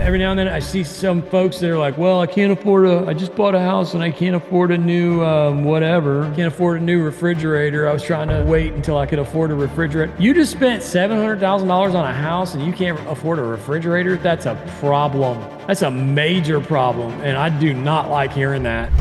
every now and then I see some folks that are like, well, I just bought a house and I can't afford a new whatever. Can't afford a new refrigerator. I was trying to wait until I could afford a refrigerator. You just spent $700,000 on a house and you can't afford a refrigerator? That's a problem. That's a major problem. And I do not like hearing that.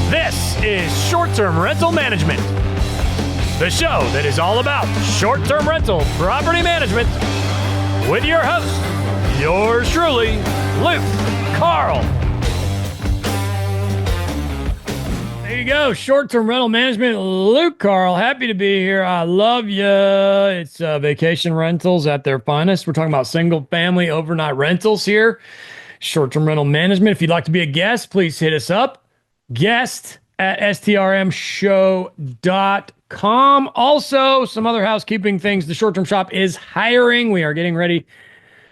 This is Short-Term Rental Management, the show that is all about short-term rental property management with your host, yours truly, Luke Carl. There you go. Short-term rental management, Luke Carl. Happy to be here. I love you. It's vacation rentals at their finest. We're talking about single-family overnight rentals here. Short-term rental management. If you'd like to be a guest, please hit us up. Guest at strmshow.com. Also, some other housekeeping things. The Short-Term Shop is hiring. We are getting ready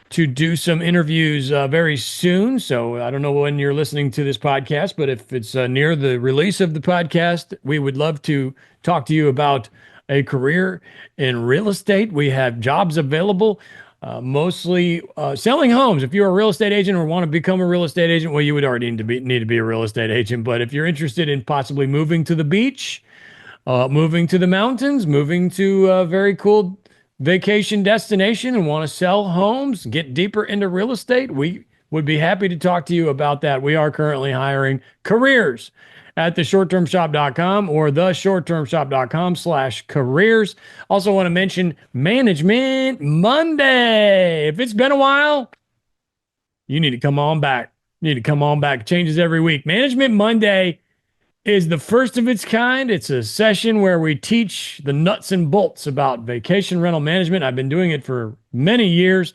to do some interviews very soon. So I don't know when you're listening to this podcast, but if it's near the release of the podcast, we would love to talk to you about a career in real estate. We have jobs available. Mostly selling homes. If you're a real estate agent or want to become a real estate agent, well, you would already need to be a real estate agent. But if you're interested in possibly moving to the beach, moving to the mountains, moving to a very cool vacation destination and want to sell homes, get deeper into real estate, we would be happy to talk to you about that. We are currently hiring careers at theshorttermshop.com or theshorttermshop.com/careers. Also want to mention Management Monday. If it's been a while, you need to come on back. It changes every week. Management Monday is the first of its kind. It's a session where we teach the nuts and bolts about vacation rental management. I've been doing it for many years.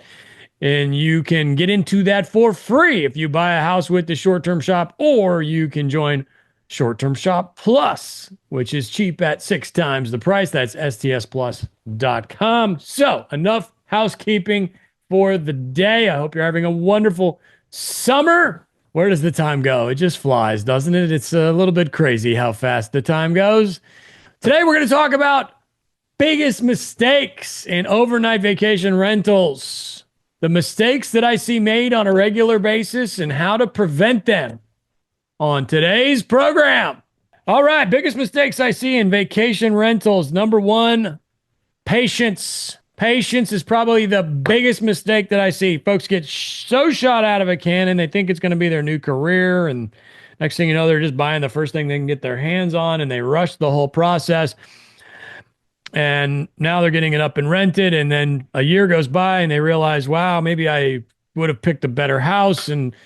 And you can get into that for free if you buy a house with the Short-Term Shop, or you can join Short-Term Shop Plus, which is cheap at 6 times the price. That's stsplus.com. So enough housekeeping for the day. I hope you're having a wonderful summer. Where does the time go? It just flies, doesn't it? It's a little bit crazy how fast the time goes. Today, we're going to talk about biggest mistakes in overnight vacation rentals. The mistakes that I see made on a regular basis and how to prevent them on today's program. All right, biggest mistakes I see in vacation rentals. Number one, patience. Patience is probably the biggest mistake that I see. Folks get so shot out of a cannon, they think it's going to be their new career, and next thing you know, they're just buying the first thing they can get their hands on, and they rush the whole process. And now they're getting it up and rented, and then a year goes by, and they realize, wow, maybe I would have picked a better house and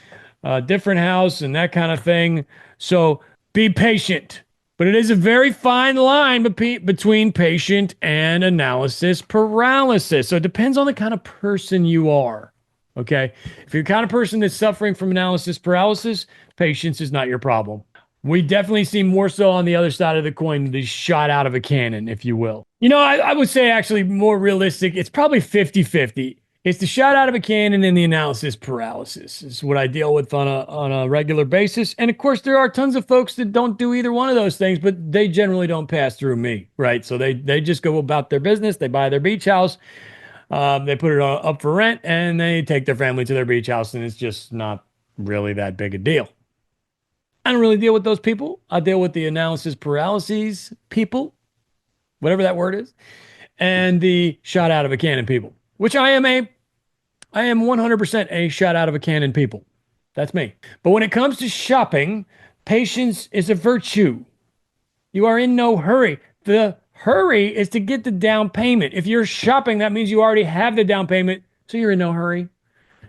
a different house and that kind of thing. So be patient. But it is a very fine line between patient and analysis paralysis. So it depends on the kind of person you are. Okay? If you're the kind of person that's suffering from analysis paralysis, patience is not your problem. We definitely see more so on the other side of the coin, the shot out of a cannon, if you will. You know, I would say actually more realistic, it's probably 50-50. It's the shot out of a cannon and the analysis paralysis is what I deal with on a regular basis. And of course, there are tons of folks that don't do either one of those things, but they generally don't pass through me, right? So they just go about their business. They buy their beach house. They put it up for rent, and they take their family to their beach house, and it's just not really that big a deal. I don't really deal with those people. I deal with the analysis paralyses people, whatever that word is, and the shot out of a cannon people, which I am 100% a shot out of a cannon people. That's me. But when it comes to shopping, patience is a virtue. You are in no hurry. The hurry is to get the down payment. If you're shopping, that means you already have the down payment, so you're in no hurry.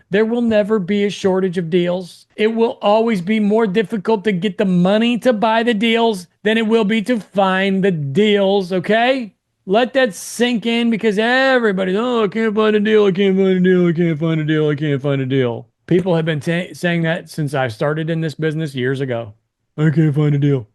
There will never be a shortage of deals. It will always be more difficult to get the money to buy the deals than it will be to find the deals, okay? Let that sink in, because everybody's, I can't find a deal, I can't find a deal, I can't find a deal, I can't find a deal. People have been saying that since I started in this business years ago. I can't find a deal.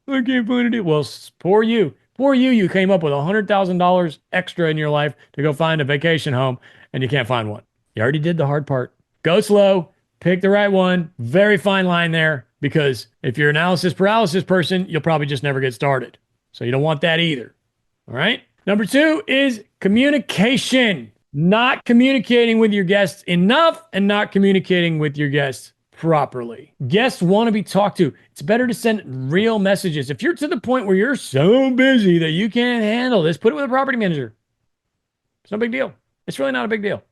I can't find a deal. Well, poor you. Poor you. You came up with $100,000 extra in your life to go find a vacation home, and you can't find one. You already did the hard part. Go slow. Pick the right one. Very fine line there, because if you're an analysis paralysis person, you'll probably just never get started. So you don't want that either. All right. Number two is communication. Not communicating with your guests enough and not communicating with your guests properly. Guests want to be talked to. It's better to send real messages. If you're to the point where you're so busy that you can't handle this, put it with a property manager. It's no big deal. It's really not a big deal.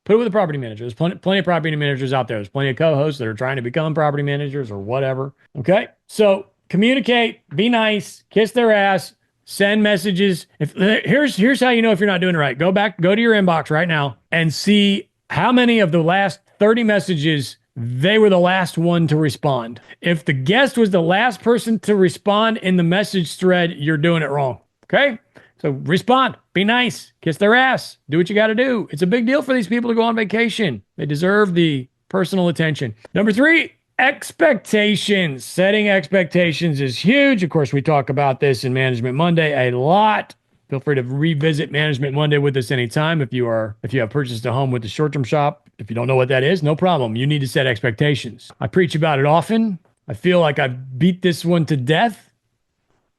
Put it with a property manager. There's plenty of property managers out there. There's plenty of co-hosts that are trying to become property managers or whatever. Okay. So communicate, be nice, kiss their ass, send messages. Here's how you know if you're not doing it right. Go to your inbox right now and see how many of the last 30 messages they were the last one to respond. If the guest was the last person to respond in the message thread, you're doing it wrong. Okay? So respond, be nice, kiss their ass, do what you got to do. It's a big deal for these people to go on vacation. They deserve the personal attention. Number 3, expectations. Setting expectations is huge. Of course, we talk about this in Management Monday a lot. Feel free to revisit Management Monday with us anytime if you have purchased a home with the short-term shop. If you don't know what that is, no problem. You need to set expectations. I preach about it often. I feel like I've beat this one to death,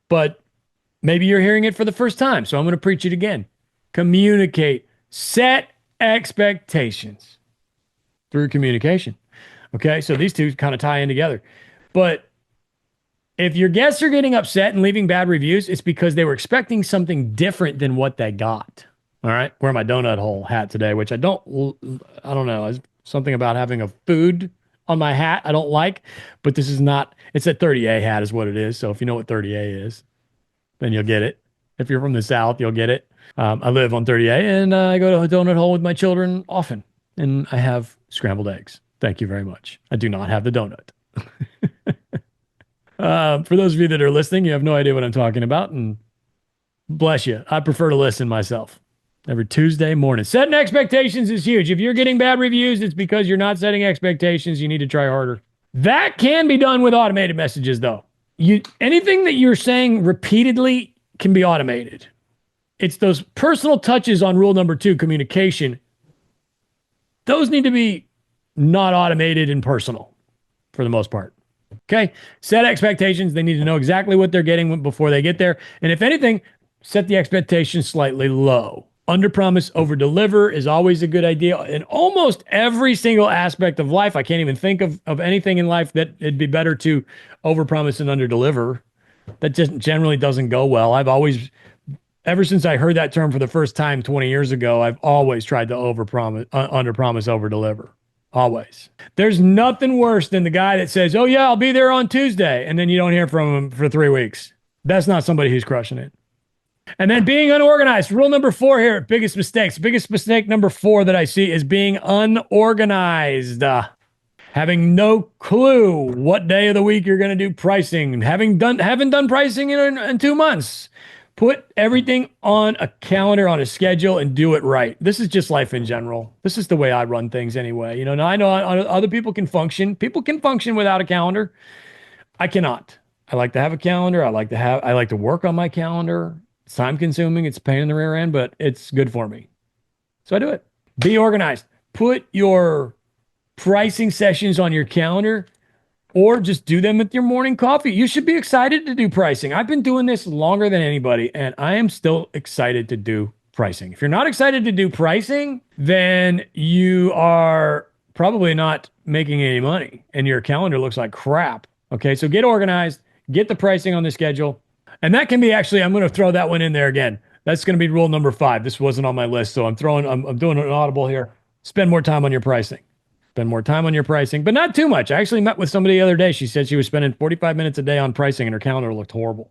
but maybe you're hearing it for the first time, so I'm going to preach it again. Communicate. Set expectations through communication. Okay, so these two kind of tie in together. But if your guests are getting upset and leaving bad reviews, it's because they were expecting something different than what they got. All right, wear my donut hole hat today, which I don't know. It's something about having a food on my hat I don't like, but this is not, it's a 30A hat is what it is. So if you know what 30A is, then you'll get it. If you're from the South, you'll get it. I live on 30A and I go to a donut hole with my children often, and I have scrambled eggs. Thank you very much. I do not have the donut. For those of you that are listening, you have no idea what I'm talking about, and bless you. I prefer to listen myself every Tuesday morning. Setting expectations is huge. If you're getting bad reviews, it's because you're not setting expectations. You need to try harder. That can be done with automated messages, though. Anything that you're saying repeatedly can be automated. It's those personal touches on rule number 2, communication. Those need to be not automated and personal for the most part. Okay. Set expectations. They need to know exactly what they're getting before they get there. And if anything, set the expectations slightly low. Under promise, over deliver is always a good idea. In almost every single aspect of life, I can't even think of anything in life that it'd be better to over promise and under deliver. That just generally doesn't go well. Ever since I heard that term for the first time 20 years ago, I've always tried to under promise, over deliver. Always. There's nothing worse than the guy that says, "Oh yeah, I'll be there on Tuesday," and then you don't hear from him for 3 weeks. That's not somebody who's crushing it. And then being unorganized. Rule number 4 here, biggest mistakes. Biggest mistake number 4 that I see is being unorganized. Having no clue what day of the week you're going to do pricing. Haven't done pricing in 2 months. Put everything on a calendar, on a schedule, and do it right. This is just life in general. This is the way I run things anyway. Now I know other people can function. People can function without a calendar. I cannot. I like to have a calendar. I like to work on my calendar. It's time consuming. It's a pain in the rear end, but it's good for me. So I do it. Be organized. Put your pricing sessions on your calendar, or just do them with your morning coffee. You should be excited to do pricing. I've been doing this longer than anybody, and I am still excited to do pricing. If you're not excited to do pricing, then you are probably not making any money, and your calendar looks like crap. Okay, so get organized, get the pricing on the schedule. And that can be I'm going to throw that one in there again. That's going to be rule number 5. This wasn't on my list, so I'm doing an audible here. Spend more time on your pricing. Spend more time on your pricing, but not too much. I actually met with somebody the other day. She said she was spending 45 minutes a day on pricing, and her calendar looked horrible.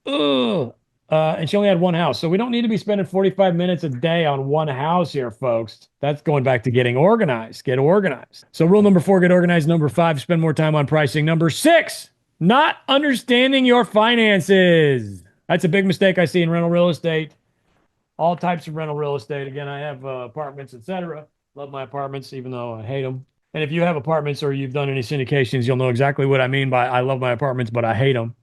Ugh. And she only had one house. So we don't need to be spending 45 minutes a day on one house here, folks. That's going back to getting organized. Get organized. So rule number 4, get organized. Number 5, spend more time on pricing. Number 6, not understanding your finances. That's a big mistake I see in rental real estate. All types of rental real estate. Again, I have apartments, etc. Love my apartments, even though I hate them. And if you have apartments or you've done any syndications, you'll know exactly what I mean by I love my apartments, but I hate them.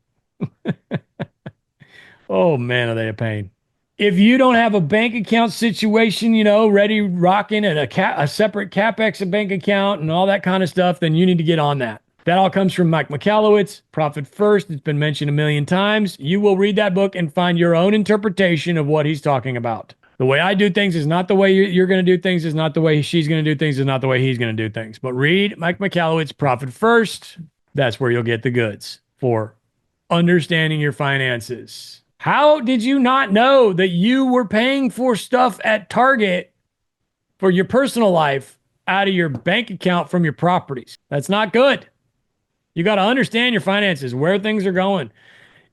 Oh, man, are they a pain. If you don't have a bank account situation, ready, rocking, and a separate CapEx bank account and all that kind of stuff, then you need to get on that. That all comes from Mike Michalowicz, Profit First. It's been mentioned a million times. You will read that book and find your own interpretation of what he's talking about. The way I do things is not the way you're going to do things, is not the way she's going to do things, is not the way he's going to do things. But read Mike McAllowitz, Profit First. That's where you'll get the goods for understanding your finances. How did you not know that you were paying for stuff at Target for your personal life out of your bank account from your properties? That's not good. You got to understand your finances, where things are going.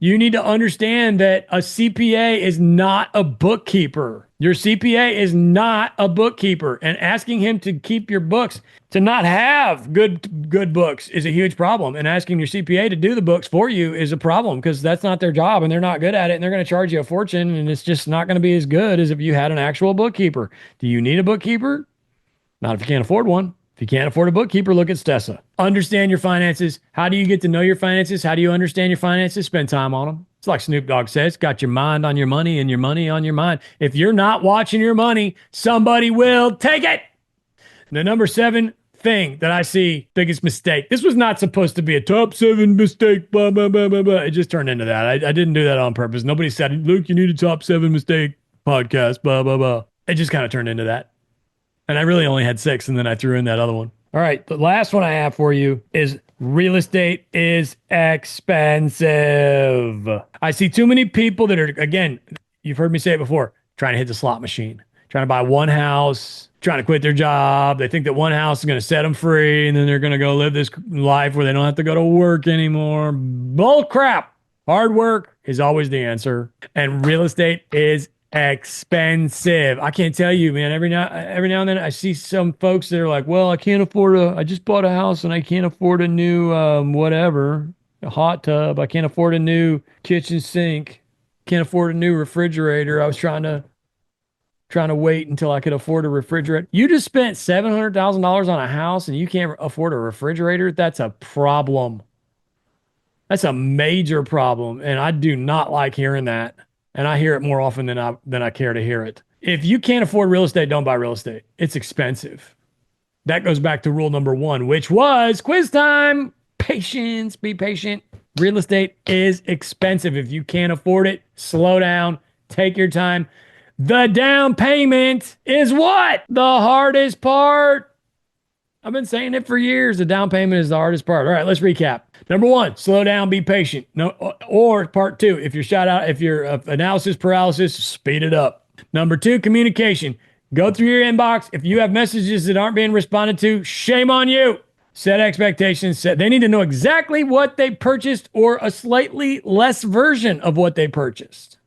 You need to understand that a CPA is not a bookkeeper. Your CPA is not a bookkeeper, and asking him to keep your books, to not have good books, is a huge problem. And asking your CPA to do the books for you is a problem because that's not their job and they're not good at it and they're going to charge you a fortune and it's just not going to be as good as if you had an actual bookkeeper. Do you need a bookkeeper? Not if you can't afford one. If you can't afford a bookkeeper, look at Stessa. Understand your finances. How do you get to know your finances? How do you understand your finances? Spend time on them. It's like Snoop Dogg says, got your mind on your money and your money on your mind. If you're not watching your money, somebody will take it. The number 7 thing that I see, biggest mistake. This was not supposed to be a top 7 mistake, blah, blah, blah, blah, blah. It just turned into that. I didn't do that on purpose. Nobody said, Luke, you need a top 7 mistake podcast, blah, blah, blah. It just kind of turned into that. And I really only had 6, and then I threw in that other one. All right, the last one I have for you is real estate is expensive. I see too many people that are, again, you've heard me say it before, trying to hit the slot machine, trying to buy one house, trying to quit their job. They think that one house is going to set them free, and then they're going to go live this life where they don't have to go to work anymore. Bull crap. Hard work is always the answer, and real estate is expensive. I can't tell you, man. Every now and then I see some folks that are like, well, I just bought a house and I can't afford a new whatever, a hot tub. I can't afford a new kitchen sink. Can't afford a new refrigerator. I was trying to wait until I could afford a refrigerator. You just spent $700,000 on a house and you can't afford a refrigerator? That's a problem. That's a major problem, and I do not like hearing that. And I hear it more often than I care to hear it. If you can't afford real estate, don't buy real estate. It's expensive. That goes back to rule number 1, which was quiz time. Patience, be patient. Real estate is expensive. If you can't afford it, slow down, take your time. The down payment is what? The hardest part. I've been saying it for years. The down payment is the hardest part. All right, let's recap. Number 1, slow down, be patient. No, or part 2, if you're analysis paralysis, speed it up. Number 2, communication. Go through your inbox. If you have messages that aren't being responded to, shame on you. Set expectations. They need to know exactly what they purchased or a slightly less version of what they purchased.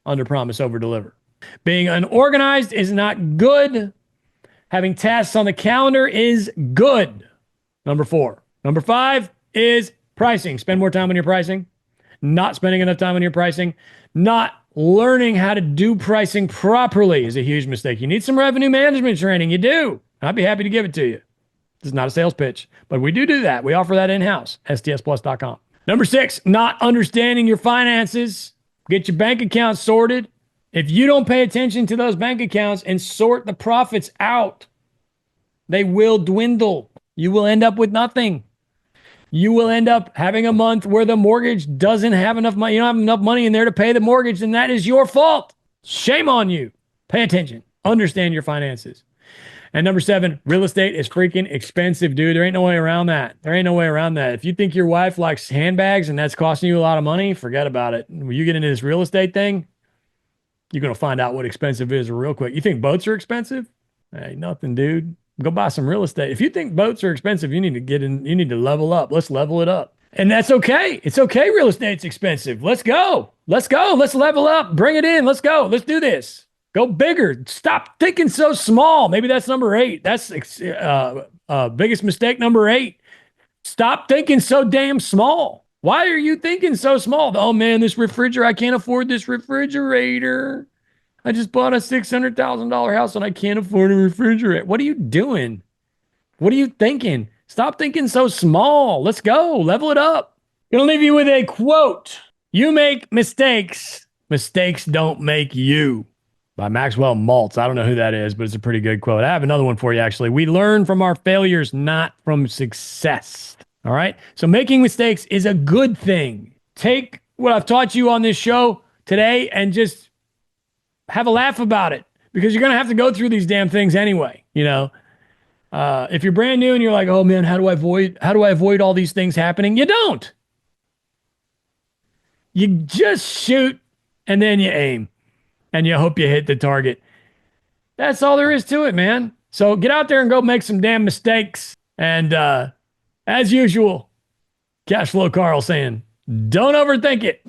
Under promise, over deliver. Being unorganized is not good. Having tasks on the calendar is good. Number 4. Number 5 is pricing. Spend more time on your pricing. Not spending enough time on your pricing. Not learning how to do pricing properly is a huge mistake. You need some revenue management training. You do. I'd be happy to give it to you. This is not a sales pitch, but we do that. We offer that in-house, stsplus.com. Number 6, not understanding your finances. Get your bank accounts sorted. If you don't pay attention to those bank accounts and sort the profits out, they will dwindle. You will end up with nothing. You will end up having a month where the mortgage doesn't have enough money. You don't have enough money in there to pay the mortgage, and that is your fault. Shame on you. Pay attention. Understand your finances. And number 7, real estate is freaking expensive, dude. There ain't no way around that. There ain't no way around that. If you think your wife likes handbags and that's costing you a lot of money, forget about it. When you get into this real estate thing, you're going to find out what expensive is real quick. You think boats are expensive? Hey, nothing, dude. Go buy some real estate. If you think boats are expensive, you need to get in, you need to level up. Let's level it up. And that's okay. It's okay. Real estate's expensive. Let's go. Let's go. Let's level up. Bring it in. Let's go. Let's do this. Go bigger. Stop thinking so small. Maybe that's number 8. That's biggest mistake number 8. Stop thinking so damn small. Why are you thinking so small? Oh man, this refrigerator, I can't afford this refrigerator. I just bought a $600,000 house and I can't afford a refrigerator. What are you doing? What are you thinking? Stop thinking so small. Let's go. Level it up. I'm going to leave you with a quote. You make mistakes. Mistakes don't make you. By Maxwell Maltz. I don't know who that is, but it's a pretty good quote. I have another one for you, actually. We learn from our failures, not from success. All right? So making mistakes is a good thing. Take what I've taught you on this show today and just have a laugh about it because you're going to have to go through these damn things anyway. If you're brand new and you're like, oh man, how do I avoid all these things happening? You don't. You just shoot and then you aim and you hope you hit the target. That's all there is to it, man. So get out there and go make some damn mistakes. And as usual, Cashflow Carl saying, don't overthink it.